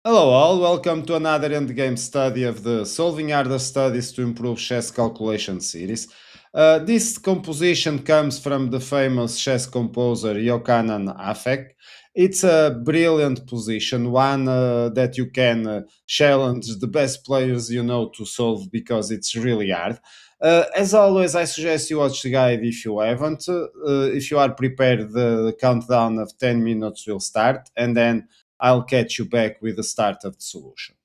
Hello all, welcome to another endgame study of the Solving Harder Studies to Improve Chess Calculation series. This composition comes from the famous chess composer Yochanan Afek. It's a brilliant position, one that you can challenge the best players you know to solve because it's really hard. As always, I suggest you watch the guide if you haven't. If you are prepared, the countdown of 10 minutes will start, and then I'll catch you back with the start of the solution.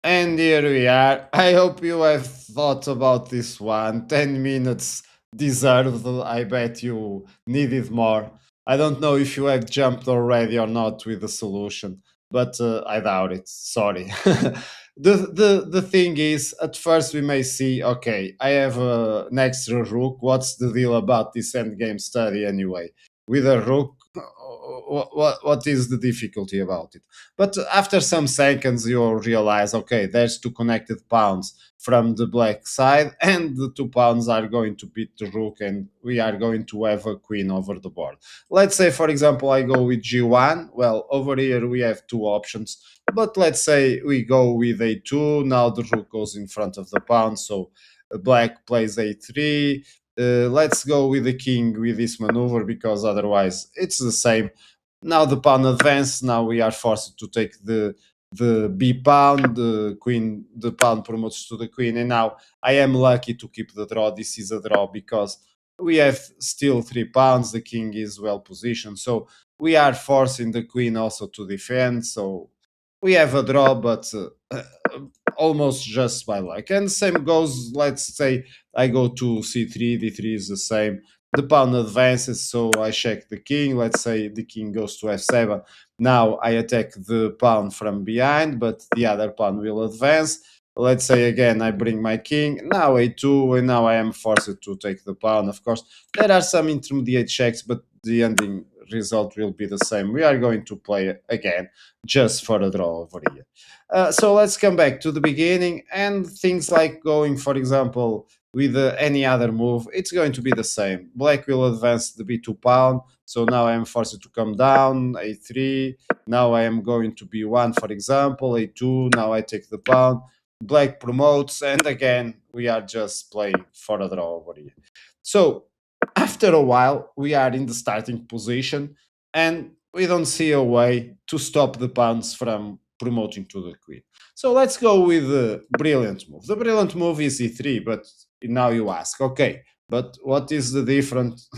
And here we are. I hope you have thought about this one. 10 minutes deserved. I bet you needed more. I don't know if you have jumped already or not with the solution, but I doubt it. Sorry. The thing is, at first we may see, okay, I have an extra rook. What's the deal about this endgame study anyway? With a rook, what is the difficulty about it? But after some seconds, you'll realize, okay, there's two connected pawns from the black side, and the two pawns are going to beat the rook, and we are going to have a queen over the board. Let's say, for example, I go with g1. Well, over here we have two options, but let's say we go with a2. Now the rook goes in front of the pawn, so black plays a3. Let's go with the king with this maneuver because otherwise it's the same. Now the pawn advanced. Now we are forced to take the b pawn. The queen, the pawn promotes to the queen, and now I am lucky to keep the draw. This is a draw because we have still 3 pawns. The king is well positioned, so we are forcing the queen also to defend. So we have a draw, but almost just by luck. And same goes. Let's say I go to c3. d3 is the same. The pawn advances, so I check the king. Let's say the king goes to f7. Now I attack the pawn from behind, but the other pawn will advance. Let's say again I bring my king. Now a2, and now I am forced to take the pawn. Of course, there are some intermediate checks, but the ending result will be the same. We are going to play again just for a draw over here. So let's come back to the beginning, and things like going, for example, with any other move, it's going to be the same. Black will advance the b2 pawn, so now I am forced to come down, a3. Now I am going to b1, for example, a2. Now I take the pawn. Black promotes, and again, we are just playing for a draw over here. So after a while, we are in the starting position, and we don't see a way to stop the pawns from promoting to the queen. So let's go with the brilliant move. The brilliant move is e3, but now you ask, okay, but what is the difference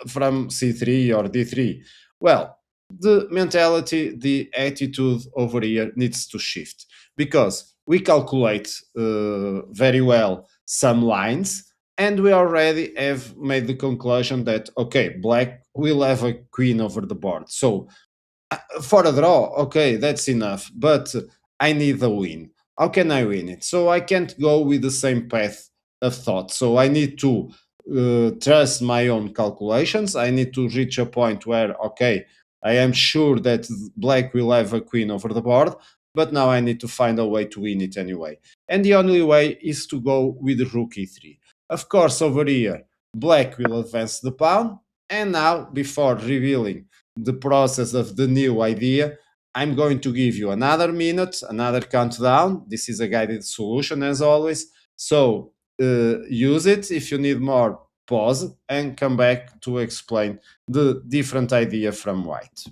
from c3 or d3? Well, the mentality, the attitude over here needs to shift because we calculate very well some lines, and we already have made the conclusion that, okay, black will have a queen over the board. So for a draw, okay, that's enough. But I need a win. How can I win it? So I can't go with the same path of thought. So I need to trust my own calculations. I need to reach a point where, okay, I am sure that black will have a queen over the board, but now I need to find a way to win it anyway. And the only way is to go with rook e3. Of course, over here, black will advance the pawn. And now, before revealing the process of the new idea, I'm going to give you another minute, another countdown. This is a guided solution as always. So use it. If you need more, pause and come back to explain the different idea from white.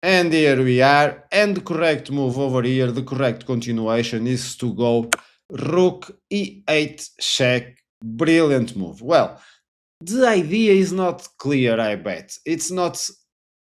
And here we are. And the correct move over here, the correct continuation is to go rook e8 check. Brilliant move. Well, the idea is not clear, I bet. It's not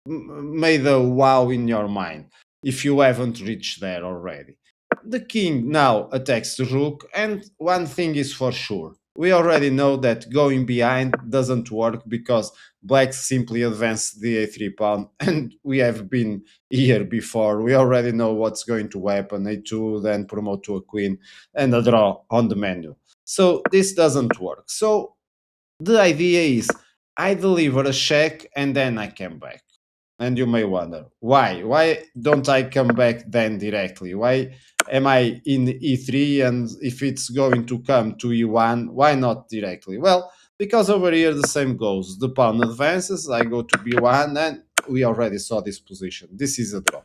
made a wow in your mind if you haven't reached there already. The king now attacks the rook, and one thing is for sure. we already know that going behind doesn't work because black simply advanced the a3 pawn, and we have been here before. We already know what's going to happen: a2, then promote to a queen, and a draw on the menu. So this doesn't work. So the idea is I deliver a check and then I come back. And you may wonder why? Why don't I come back then directly? Why am I in e3, and if it's going to come to e1, why not directly? Well, because over here the same goes. The pawn advances, I go to b1, and we already saw this position. This is a draw.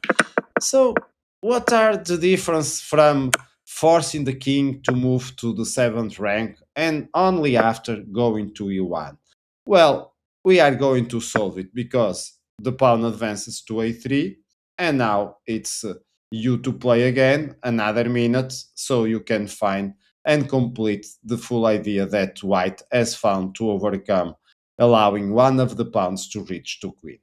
So, what are the difference from forcing the king to move to the seventh rank and only after going to e1? Well, we are going to solve it because the pawn advances to a3, and now it's you to play again another minute so you can find and complete the full idea that white has found to overcome, allowing one of the pawns to reach to queen.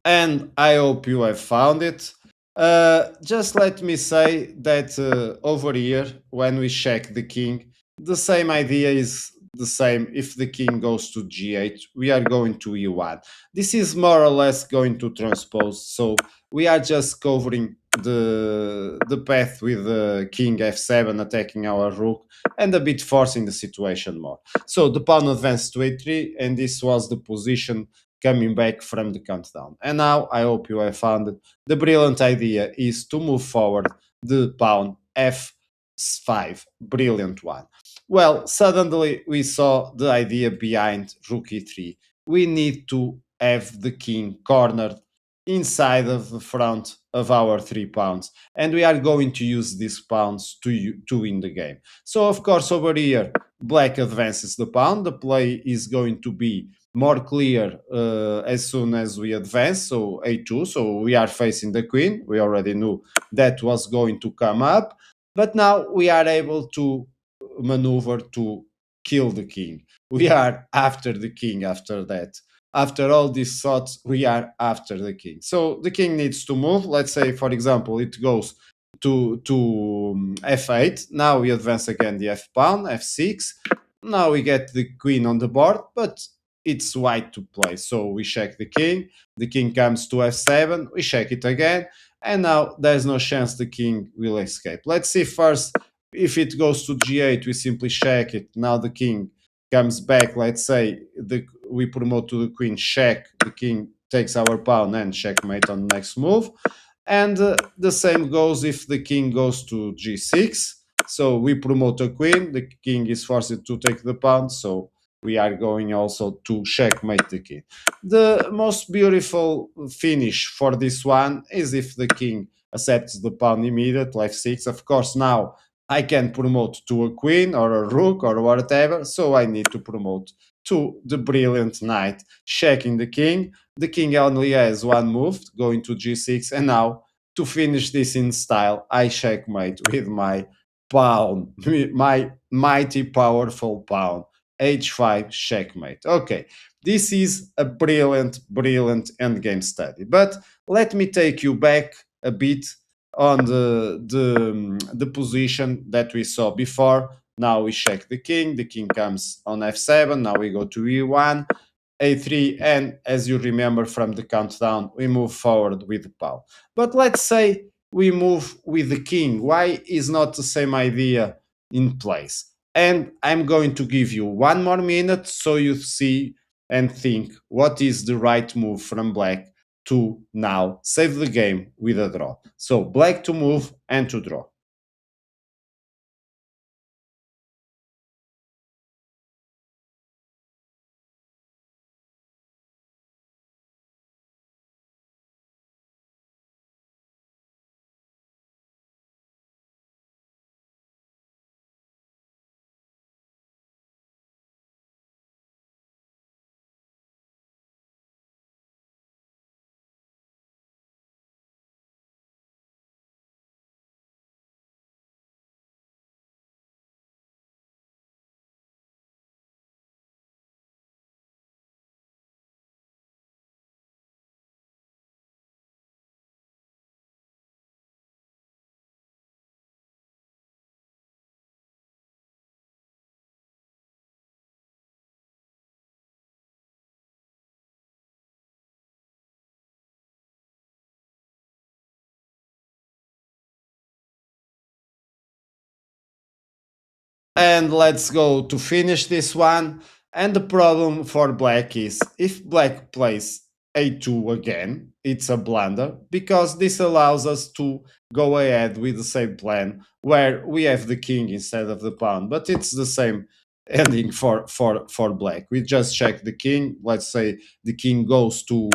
And I hope you have found it. Just let me say that over here, when we check the king, the same idea is the same. If the king goes to g8, we are going to e1. This is more or less going to transpose, so we are just covering the path with the king f7 attacking our rook and a bit forcing the situation more. So the pawn advanced to a3, and this was the position coming back from the countdown. And now I hope you have found it. The brilliant idea is to move forward the pawn f5. Brilliant one. Well, suddenly we saw the idea behind rook e3. We need to have the king cornered inside of the front of our 3 pawns, and we are going to use these pawns to win the game. So of course over here black advances the pawn. The play is going to be more clear as soon as we advance. So a2, so we are facing the queen. We already knew that was going to come up, but now we are able to maneuver to kill the king. We are after the king after that. After all these thoughts, we are after the king. So the king needs to move. Let's say, for example, it goes to f8. Now we advance again the f pawn, f6. Now we get the queen on the board, but it's white to play. So we check the king comes to f7, we check it again, and now there's no chance the king will escape. Let's see first if it goes to g8, we simply check it. Now the king comes back, let's say we promote to the queen, check, the king takes our pawn and checkmate on the next move. And the same goes if the king goes to g6. So we promote a queen, the king is forced to take the pawn, so we are going also to checkmate the king. The most beautiful finish for this one is if the king accepts the pawn immediately, f6. Of course, now I can promote to a queen or a rook or whatever, so I need to promote to the brilliant knight, checking the king. The king only has one move, going to g6, and now to finish this in style, I checkmate with my pawn, my mighty powerful pawn h5 checkmate. Okay, this is a brilliant, brilliant endgame study. But let me take you back a bit on the position that we saw before. Now we check the king comes on f7, now we go to e1, a3, and as you remember from the countdown, we move forward with the pawn. But let's say we move with the king? Why is not the same idea in place? And I'm going to give you one more minute so you see and think what is the right move from black to now save the game with a draw. So black to move and to draw. And let's go to finish this one. And the problem for black is if black plays a2 again, it's a blunder because this allows us to go ahead with the same plan where we have the king instead of the pawn. But it's the same ending for black. We just check the king. Let's say the king goes to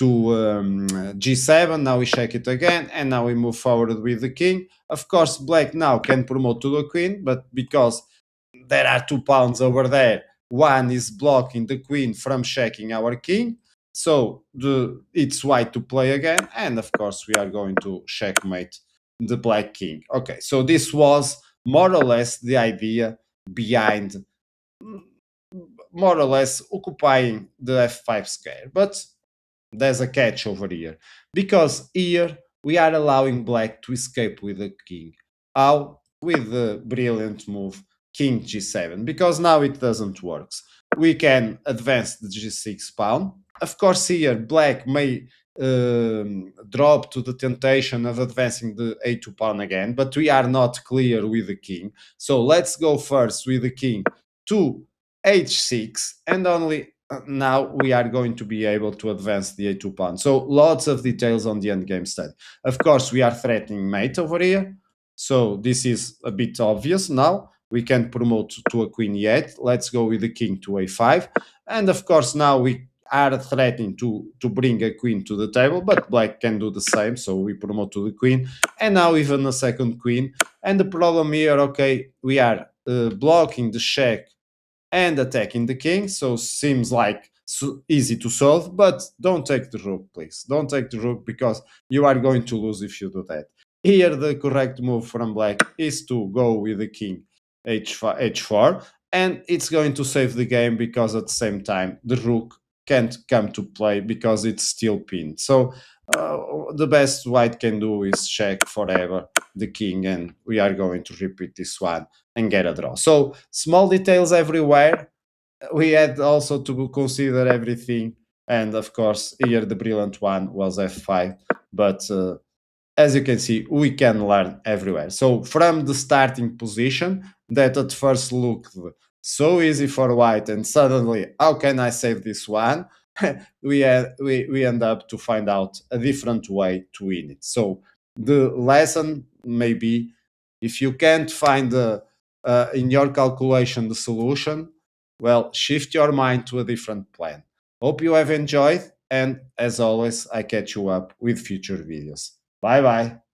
g7. Now we check it again, and now we move forward with the king. Of course, black now can promote to the queen, but because there are 2 pawns over there, one is blocking the queen from checking our king. So it's white to play again, and of course we are going to checkmate the black king. Okay, so this was more or less the idea behind more or less occupying the f5 square. But there's a catch over here because here we are allowing black to escape with the king. How? With the brilliant move king g7, because now it doesn't work. We can advance the g6 pawn. Of course, here black may drop to the temptation of advancing the a2 pawn again, but we are not clear with the king. So let's go first with the king to h6, and only now we are going to be able to advance the a2 pawn. So lots of details on the endgame study. Of course, we are threatening mate over here. So this is a bit obvious now. We can promote to a queen yet. Let's go with the king to a5. And of course, now we are threatening to bring a queen to the table, but black can do the same. So we promote to the queen. And now even a second queen. And the problem here, okay, we are blocking the check and attacking the king. So seems like easy to solve, but don't take the rook, please. Don't take the rook because you are going to lose if you do that. Here, the correct move from black is to go with the king h4, and it's going to save the game because at the same time the rook can't come to play because it's still pinned. So the best white can do is check forever the king, and we are going to repeat this one and get a draw. So small details everywhere. We had also to consider everything, and of course here the brilliant one was f5. But as you can see, we can learn everywhere. So from the starting position that at first looked so easy for white, and suddenly, how can I save this one? we end up to find out a different way to win it. So the lesson may be, if you can't find in your calculation the solution, well, shift your mind to a different plan. Hope you have enjoyed, and as always, I catch you up with future videos. Bye bye.